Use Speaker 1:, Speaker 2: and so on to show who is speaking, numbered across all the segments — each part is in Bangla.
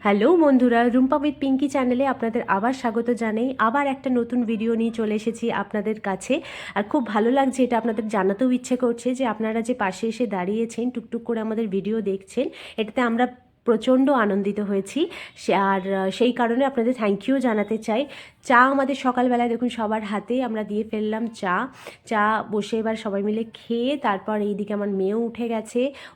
Speaker 1: হ্যালো বন্ধুরা, রুম্পা উইথ পিঙ্কি চ্যানেলে আপনাদের আবার স্বাগত জানাই। আবার একটা নতুন ভিডিও নিয়ে চলে এসেছি আপনাদের কাছে। আর খুব ভালো লাগছে, এটা আপনাদের জানাতেও ইচ্ছে করছে যে আপনারা যে পাশে এসে দাঁড়িয়েছেন, টুকটুক করে আমাদের ভিডিও দেখছেন, এটাতে আমরা প্রচণ্ড আনন্দিত হয়েছি। আর সেই কারণে আপনাদের থ্যাংক ইউ জানাতে চাই। চা আমাদের সকালবেলায় দেখুন সবার হাতে আমরা দিয়ে ফেললাম চা। চা বসে এবার সবাই মিলে খেয়ে তারপর এইদিকে আমার মেয়েও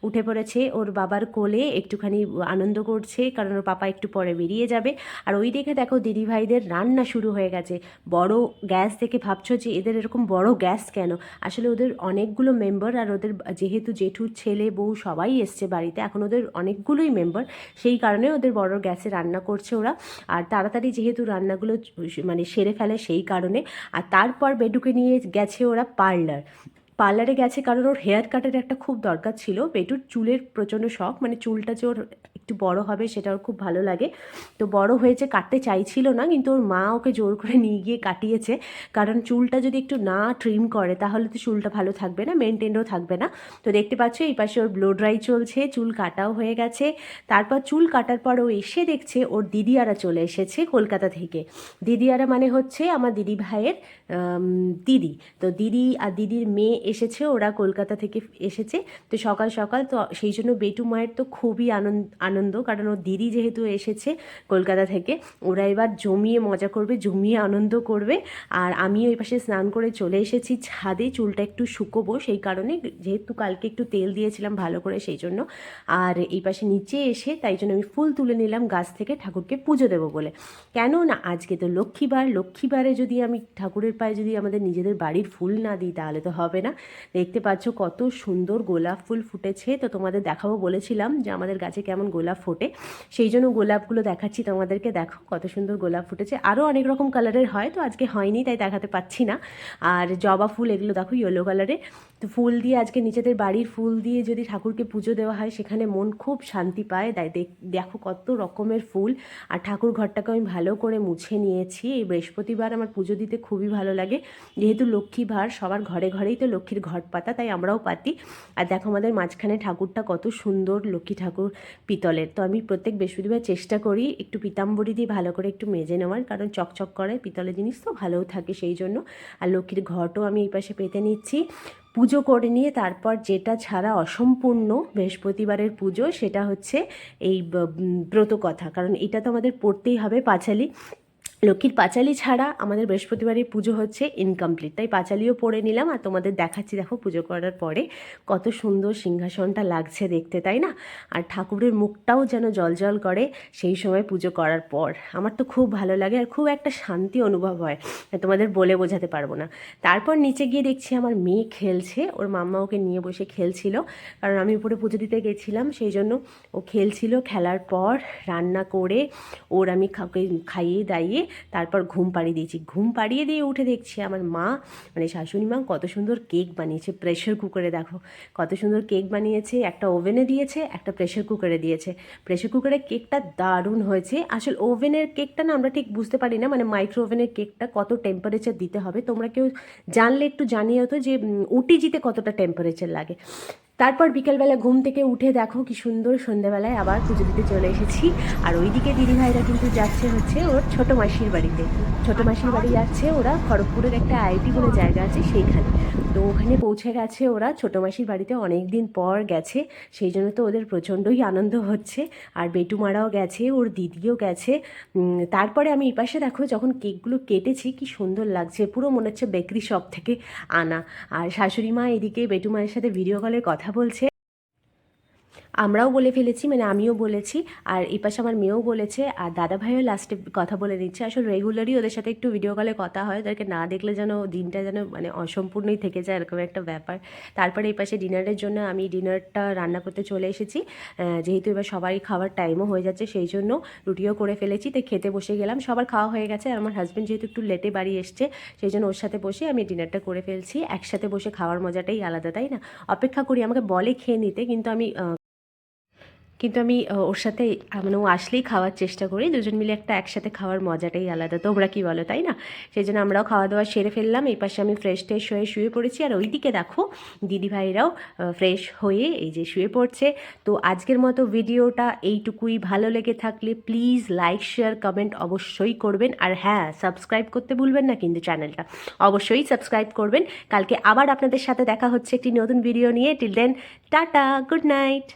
Speaker 1: উঠে পড়েছে ওর বাবার কোলে, একটুখানি আনন্দ করছে কারণ ওর পাপা একটু পরে বেরিয়ে যাবে। আর ওই দিকে দেখো দিদিভাইদের রান্না শুরু হয়ে গেছে। বড় গ্যাস দেখে ভাবছো যে এদের এরকম বড় গ্যাস কেন, আসলে ওদের অনেকগুলো মেম্বার, আর ওদের যেহেতু জেঠুর ছেলে বউ সবাই এসছে বাড়িতে, এখন ওদের অনেকগুলোই মেম্বার, সেই কারণে ওদের বড় গ্যাসে রান্না করছে ওরা। আর তাড়াতাড়ি যেহেতু রান্নাগুলো মানে সেরে ফেলে সেই কারণে। আর তারপর বেডুকে নিয়ে গেছে ওরা পার্লারে গেছে কারণ ওর হেয়ার কাটের একটা খুব দরকার ছিল। বেটুর চুলের প্রচণ্ড শখ, মানে চুলটা যে ওর একটু বড় হবে সেটা ওর খুব ভালো লাগে। তো বড় হয়েছে, কাটতে চাইছিল না, কিন্তু ওর মা ওকে জোর করে নিয়ে গিয়ে কাটিয়েছে। কারণ চুলটা যদি একটু না ট্রিম করে তাহলে তো চুলটা ভালো থাকবে না, মেনটেনও থাকবে না। তো দেখতে পাচ্ছ এই পাশে ওর ব্লো ড্রাই চলছে, চুল কাটাও হয়ে গেছে। তারপর চুল কাটার পর ও এসে দেখছে ওর দিদিয়ারা চলে এসেছে কলকাতা থেকে। দিদিয়ারা মানে হচ্ছে আমার দিদি ভাইয়ের দিদি। তো দিদি আর দিদির মেয়ে এসেছে, ওরা কলকাতা থেকে এসেছে। তো সকাল সকাল তো সেই জন্য বেটু মায়ের তো খুবই আনন্দ, কারণ ওর দিদি যেহেতু এসেছে কলকাতা থেকে, ওরা এবার জমিয়ে মজা করবে, জমিয়ে আনন্দ করবে। আর আমিও এই পাশে স্নান করে চলে এসেছি ছাদে, চুলটা একটু শুকোবো সেই কারণে, যেহেতু কালকে একটু তেল দিয়েছিলাম ভালো করে সেই জন্য। আর এই পাশে নিচে এসে তাই জন্য আমি ফুল তুলে নিলাম গাছ থেকে ঠাকুরকে পুজো দেবো বলে। কেন না আজকে তো লক্ষ্মীবার, লক্ষ্মীবারে যদি আমি ঠাকুরের পায়ে যদি আমাদের নিজেদের বাড়ির ফুল না দিই তাহলে তো হবে না। দেখতে পাচ্ছ কত সুন্দর গোলাপ ফুল ফুটেছে, তো তোমাদের দেখাবো বলেছিলাম যে আমাদের গাছে কেমন গোলাপ ফোটে, সেই জন্য গোলাপগুলো দেখাচ্ছি তোমাদেরকে। দেখো কত সুন্দর গোলাপ ফুটেছে, আরও অনেক রকম কালারের হয়, তো আজকে হয়নি তাই দেখাতে পাচ্ছি না। আর জবা ফুল এগুলো দেখো ইয়েলো কালারে। তো ফুল দিয়ে আজকে নিজেদের বাড়ির ফুল দিয়ে যদি ঠাকুরকে পুজো দেওয়া হয় সেখানে মন খুব শান্তি পায়। দেখো কত রকমের ফুল। আর ঠাকুর ঘরটাকে আমি ভালো করে মুছে নিয়েছি। এই বৃহস্পতিবার আমার পুজো দিতে খুবই ভালো লাগে, যেহেতু লক্ষ্মীবার সবার ঘরে ঘরেই তো লক্ষ্মীর ঘট পাতা, তাই আমরাও পাতি। আর দেখো আমাদের মাঝখানে ঠাকুরটা কত সুন্দর, লক্ষ্মী ঠাকুর পিতলের। তো আমি প্রত্যেক বৃহস্পতিবার চেষ্টা করি একটু পিতাম্বরী দিয়ে ভালো করে একটু মেজে নেওয়ার, কারণ চকচক করে, পিতলের জিনিস তো ভালোও থাকে সেই জন্য। আর লক্ষ্মীর ঘটও আমি এই পাশে পেতে নিচ্ছি। পুজো করে নিয়ে তারপর যেটা ছাড়া অসম্পূর্ণ বৃহস্পতিবারের পুজো সেটা হচ্ছে এই ব্রত কথা, কারণ এটা তো আমাদের পড়তেই হবে পাঁচালি। লক্ষ্মীর পাঁচালি ছাড়া আমাদের বৃহস্পতিবারের পুজো হচ্ছে ইনকমপ্লিট, তাই পাঁচালিও পড়ে নিলাম। আর তোমাদের দেখাচ্ছি, দেখো পুজো করার পরে কত সুন্দর সিংহাসনটা লাগছে দেখতে, তাই না? আর ঠাকুরের মুখটাও যেন জলজল করে সেই সময় পুজো করার পর। আমার তো খুব ভালো লাগে আর খুব একটা শান্তি অনুভব হয়, তোমাদের বলে বোঝাতে পারবো না। তারপর নিচে গিয়ে দেখছি আমার মেয়ে খেলছে, ওর মাম্মা ওকে নিয়ে বসে খেলছিল, কারণ আমি উপরে পুজো দিতে গেছিলাম সেই জন্য ও খেলছিল। খেলার পর রান্না করে ওর আমি খাইয়ে দাইয়ে তারপর ঘুম পাড়িয়ে দিয়েছি। ঘুম পাড়িয়ে দিয়ে উঠে দেখছি আমার মা, মানে শাশুড়ি মা, কত সুন্দর কেক বানিয়েছে প্রেশার কুকারে। দেখো কত সুন্দর কেক বানিয়েছে, একটা ওভেনে দিয়েছে, একটা প্রেশার কুকারে দিয়েছে। প্রেশার কুকারের কেকটা দারুণ হয়েছে। আসলে ওভেনের কেকটা না আমরা ঠিক বুঝতে পারি না, মানে মাইক্রো ওভেনের কেকটা কত টেম্পারেচার দিতে হবে, তোমরা কেউ জানলে একটু জানিও তো যে ওটিজিতে কতটা টেম্পারেচার লাগে। তারপর বিকেলবেলা ঘুম থেকে উঠে দেখো কি সুন্দর সন্ধ্যাবেলায় আবার পুজো দিতে চলে এসেছি। আর ওইদিকে দিদিভাইরা কিন্তু যাচ্ছে হচ্ছে ওর ছোটো মাসির বাড়িতে। ছোটো মাসির বাড়ি যাচ্ছে ওরা, খড়গপুরের একটা আইআইটি বলে জায়গা আছে সেইখানে। তো ওখানে পৌঁছে গেছে ওরা, ছোটো মাসির বাড়িতে অনেক দিন পর গেছে, সেই জন্য তো ওদের প্রচণ্ডই আনন্দ হচ্ছে। আর বেটুমারাও গেছে, ওর দিদিও গেছে। তারপরে আমি এই পাশে দেখো যখন কেকগুলো কেটেছি কি সুন্দর লাগছে, পুরো মনে হচ্ছে বেকারি শপ থেকে আনা। আর শাশুড়ি মা এদিকে বেটুমায়ের সাথে ভিডিও কলে কথা বলছে। আমরাও বলে ফেলেছি, মানে আমিও বলেছি, আর এই পাশে আমার মেয়েও বলেছে, আর দাদা ভাইও লাস্টে কথা বলে দিচ্ছে। আসলে রেগুলারই ওদের সাথে একটু ভিডিও কলে কথা হয়, তাদেরকে না দেখলে যেন দিনটা যেন মানে অসম্পূর্ণই থেকে যায়, এরকম একটা ব্যাপার। তারপরে এই পাশে ডিনারের জন্য আমি ডিনারটা রান্না করতে চলে এসেছি। যেহেতু এবার সবাই খাওয়ার টাইমও হয়ে যাচ্ছে সেই জন্য রুটিও করে ফেলেছি, তাই খেতে বসে গেলাম। সবার খাওয়া হয়ে গেছে, আর আমার হাজব্যান্ড যেহেতু একটু লেটে বাড়ি এসছে সেই জন্য ওর সাথে বসে আমি ডিনারটা করে ফেলছি। একসাথে বসে খাওয়ার মজাটাই আলাদা, তাই না? অপেক্ষা করি, আমাকে বলে খেয়ে নিতে, কিন্তু আমি কিন্তু আমি ওর সাথে মানে ও আসলেই খাওয়ার চেষ্টা করি, দুজন মিলে একটা একসাথে খাওয়ার মজাটাই আলাদা। তোমরা কি বলো, তাই না? সেই জন্য আমরাও খাওয়া দাওয়া সেরে ফেললাম। এই পাশে আমি ফ্রেশ ট্রেশ হয়ে শুয়ে পড়েছি, আর ওইদিকে দেখো দিদিভাইরাও ফ্রেশ হয়ে এই যে শুয়ে পড়ছে। তো আজকের মতো ভিডিওটা এইটুকুই। ভালো লেগে থাকলে প্লিজ লাইক শেয়ার কমেন্ট অবশ্যই করবেন, আর হ্যাঁ সাবস্ক্রাইব করতে ভুলবেন না কিন্তু চ্যানেলটা অবশ্যই সাবস্ক্রাইব করবেন। কালকে আবার আপনাদের সাথে দেখা হচ্ছে একটি নতুন ভিডিও নিয়ে। Till then tata, good night.